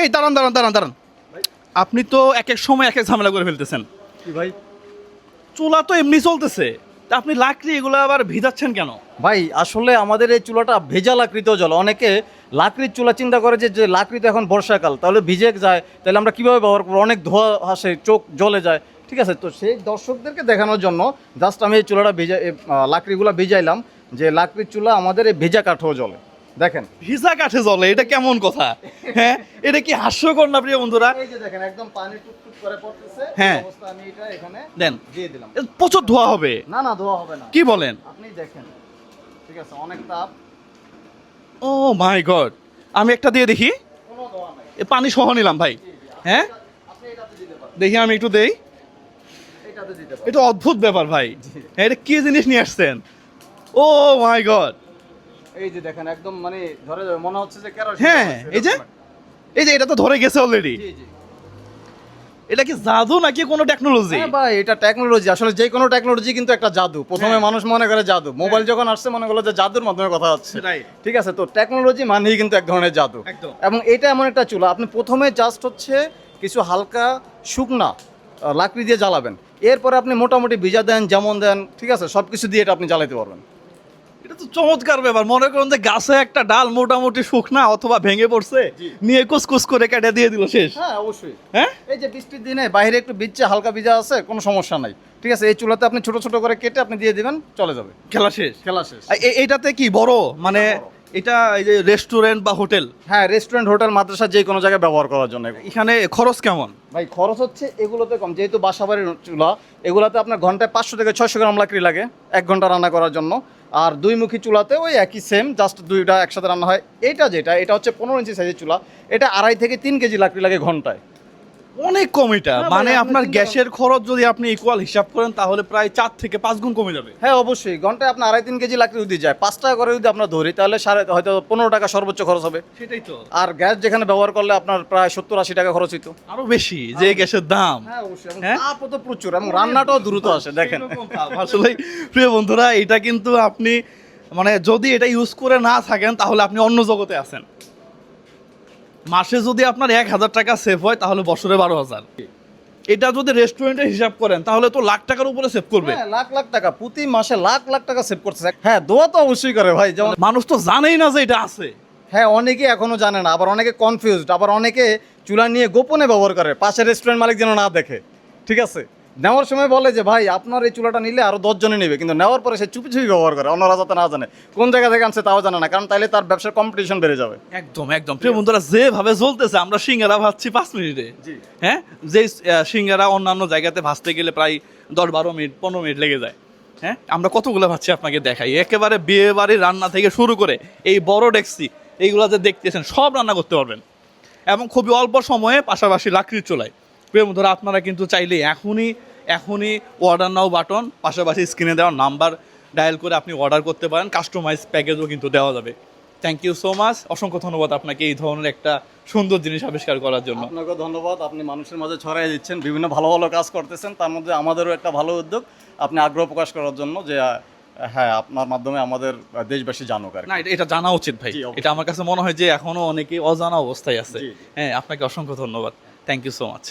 এই দাঁড়ান দাঁড়ান দাঁড়ান দাঁড়ান, আপনি তো এক এক সময় এক এক ঝামেলা করে ফেলতেছেন। কি ভাই? চুলা তো এমনি চলতেছে, তা আপনি লাকড়ি এগুলো আবার ভিজাচ্ছেন কেন? ভাই আসলে আমাদের এই চুলাটা ভেজা লাকড়িতেও জ্বলে। অনেকে লাকড়ির চুলা চিন্তা করে যে লাকড়ি তো এখন বর্ষাকাল, তাহলে ভিজে যায়, তাহলে আমরা কীভাবে ব্যবহার করবো, অনেক ধোয়া আসে, চোখ জ্বলে যায়। ঠিক আছে, তো সেই দর্শকদেরকে দেখানোর জন্য জাস্ট আমি এই চুলাটা লাকড়িগুলো ভিজাইলাম, যে লাকড়ির চুলা আমাদের এই ভেজা কাঠও জ্বলে। দেখেন ভিজা কাঠে জ্বলে, এটা কেমন কথা? হ্যাঁ, এটা কি হাস্যকর না প্রিয় বন্ধুরা? এই যে দেখেন একদম পানি টুকটুক করে পড়তেছে। হ্যাঁ, অবস্থা আমি এটা এখানে দেন দিয়ে দিলাম। প্রচুর ধোয়া হবে। না না, ধোয়া হবে না। কি বলেন? আপনি দেখেন, ঠিক আছে, অনেক তাপ। ও মাই গড, আমি একটা দিয়ে দেখি। কোনো ধোয়া নাই। এ পানি সহ নিলাম ভাই। হ্যাঁ, আপনি এটাতে দিতে পারেন। দেখি আমি একটু দেই। এটাতে দিতে পারেন। এটা অদ্ভুত ব্যাপার ভাই। হ্যাঁ, এটা কি জিনিস নিয়ে আসছেন? ও মাই গড। এই যে দেখেন একদম মানে ধরে যাবে, মনে হচ্ছে যে কেরোসিন। হ্যাঁ, এই যে এটা তো ধরে গেছে অলরেডি। জি জি। এটা কি জাদু নাকি কোনো টেকনোলজি? হ্যাঁ ভাই, এটা টেকনোলজি। আসলে যে কোনো টেকনোলজি কিন্তু একটা জাদু। প্রথমে হ্যাঁ। মানুষ মনে করে জাদু, মোবাইল যখন আসছে মনে করলো যে জাদুর মাধ্যমে কথা হচ্ছে। Right. ঠিক আছে, তো টেকনোলজি মানেই কিন্তু এক ধরনের জাদু। একদম। এবং এটা এমন একটা চুলা, আপনি প্রথমে জাস্ট হচ্ছে কিছু হালকা শুকনা লাকড়ি দিয়ে জ্বালাবেন, এরপরে আপনি মোটামুটি ভিজা দেন যেমন দেন, ঠিক আছে, সব কিছু দিয়ে এটা আপনি জ্বালাতে পারবেন। এটা তো চমৎকার ব্যাপার। মনে করুন যে গাছে একটা ডাল মোটামুটি শুকনা অথবা ভেঙে পড়ছে, জি। নিয়ে কুচকুচ করে কেটে দিয়ে দিল, শেষ। হ্যাঁ অবশ্যই। হ্যাঁ, এই যে বৃষ্টির দিনে বাইরে একটু ভিজছে, হালকা ভিজা আছে, কোনো সমস্যা নাই। ঠিক আছে, এই চুলাতে আপনি ছোট ছোট করে কেটে আপনি দিয়ে দিবেন, চলে যাবে। খেলা শেষ। খেলা শেষ। এইটাতে কি বড় মানে এটা এই যে রেস্টুরেন্ট বা হোটেল, হ্যাঁ, রেস্টুরেন্ট, হোটেল, মাদ্রাসা যে কোনো জায়গায় ব্যবহার করার জন্য। এখানে খরচ কেমন? ভাই খরচ হচ্ছে এগুলোতে কম, যেহেতু বাসাবাড়ির চুলা, এগুলাতে আপনার ঘন্টায় 500 থেকে 600 গ্রাম লাকড়ি লাগে 1 ঘন্টা রান্না করার জন্য। আর দুইমুখী চুলাতে ওই একই সেম, জাস্ট দুইটা একসাথে রান্না হয়। এটা হচ্ছে 15 ইঞ্চি সাইজের চুলা, এটা 2.5 থেকে 3 কেজি লাকড়ি লাগে ঘন্টায়। অনেক কম এটা। না ভাই, মানে আপনি আপনার চিন্তা গ্যাসের খরচ যদি আপনি ইকুয়াল হিসাব করেন তাহলে প্রায় 4 থেকে 5 গুণ কমে যাবে। হ্যাঁ অবশ্যই, ঘন্টায় আপনার 2.5-3 কেজি লাকড়ি যদি যায়, 5 টাকা করে যদি আমরা ধরি, তাহলে হয়তো 15 টাকা সর্বোচ্চ খরচ হবে। সেটাই তো। আর গ্যাস যেখানে ব্যবহার করলে আপনার প্রায় 70-80 টাকা খরচ হইতো। আরো বেশি যে গ্যাসের দাম। হ্যাঁ অবশ্যই, এবং হ্যাঁ? তাপও তো প্রচুর, এবং রান্নাটাও দ্রুত আসে। দেখেন আসলে প্রিয় বন্ধুরা, এটা কিন্তু আপনি মানে যদি এটা ইউজ করে না থাকেন তাহলে আপনি অন্য জগতে আছেন। মাসে যদি আপনার 1,000 টাকা সেভ হয় তাহলে বছরে 12,000। এটা যদি রেস্টুরেন্টে হিসাব করেন তাহলে তো লাখ টাকার উপরে সেভ করবে। হ্যাঁ, লাখ লাখ টাকা, প্রতি মাসে লাখ লাখ টাকা সেভ করতেছে। হ্যাঁ, দোয়া তো অবশ্যই করে ভাই, যেমন মানুষ তো জানেই না যে এটা আছে। হ্যাঁ, অনেকে এখনো জানে না, আবার অনেকে কনফিউজড, আবার অনেকে চুলা নিয়ে গোপনে ব্যবহার করে, পাশের রেস্টুরেন্ট মালিক যেন না দেখে। ঠিক আছে, নেওয়ার সময় বলে যে ভাই আপনার এই চুলাটা নিলে আরো 10 জনে নেবে, কিন্তু নেওয়ার পরে সে চুপি চুপি ব্যবহার করে, অন্যরা যাতে না জানে কোন জায়গা থেকে আনছে তাও জানে না, কারণ তাইলে তার ব্যবসার কম্পিটিশন বেড়ে যাবে। একদম একদম। প্রিয় বন্ধুরা, যেভাবে চলতেছে আমরা সিঙ্গারা ভাজছি 5 মিনিটে। জি। হ্যাঁ, যে সিঙ্গারা অন্যান্য জায়গাতে ভাজতে গেলে প্রায় 10-12 মিনিট 15 মিনিট লেগে যায়। হ্যাঁ, আমরা কতগুলো ভাজছি আপনাকে দেখাই। একেবারে বিয়ে বাড়ির রান্না থেকে শুরু করে এই বড় ডেক্সি এইগুলো যে দেখতেছেন সব রান্না করতে পারবেন, এবং খুবই অল্প সময়ে, পাশাপাশি লাকড়ির চুলায়। প্রিয় বন্ধুরা, আপনারা কিন্তু চাইলে এখনই অর্ডার নাও বাটন, পাশাপাশি স্ক্রিনে দেওয়া নাম্বার ডায়াল করে আপনি অর্ডার করতে পারেন। কাস্টমাইজ প্যাকেজও কিন্তু দেওয়া যাবে। থ্যাংক ইউ সো মাচ, অসংখ্য ধন্যবাদ আপনাকে এই ধরনের একটা সুন্দর জিনিস আবিষ্কার করার জন্য। আপনাকে ধন্যবাদ, আপনি মানুষের মাঝে ছড়াই দিচ্ছেন, বিভিন্ন ভালো ভালো কাজ করতেছেন, তার মধ্যে আমাদেরও একটা ভালো উদ্যোগ, আপনি আগ্রহ প্রকাশ করার জন্য যে হ্যাঁ, আপনার মাধ্যমে আমাদের দেশবাসী জানুক আর কি। না, এটা জানা উচিত ভাই। জি, অবশ্যই। এটা আমার কাছে মনে হয় যে এখনো অনেকে অজানা অবস্থায় আছে। জি। হ্যাঁ, আপনাকে অসংখ্য ধন্যবাদ। Thank you so much.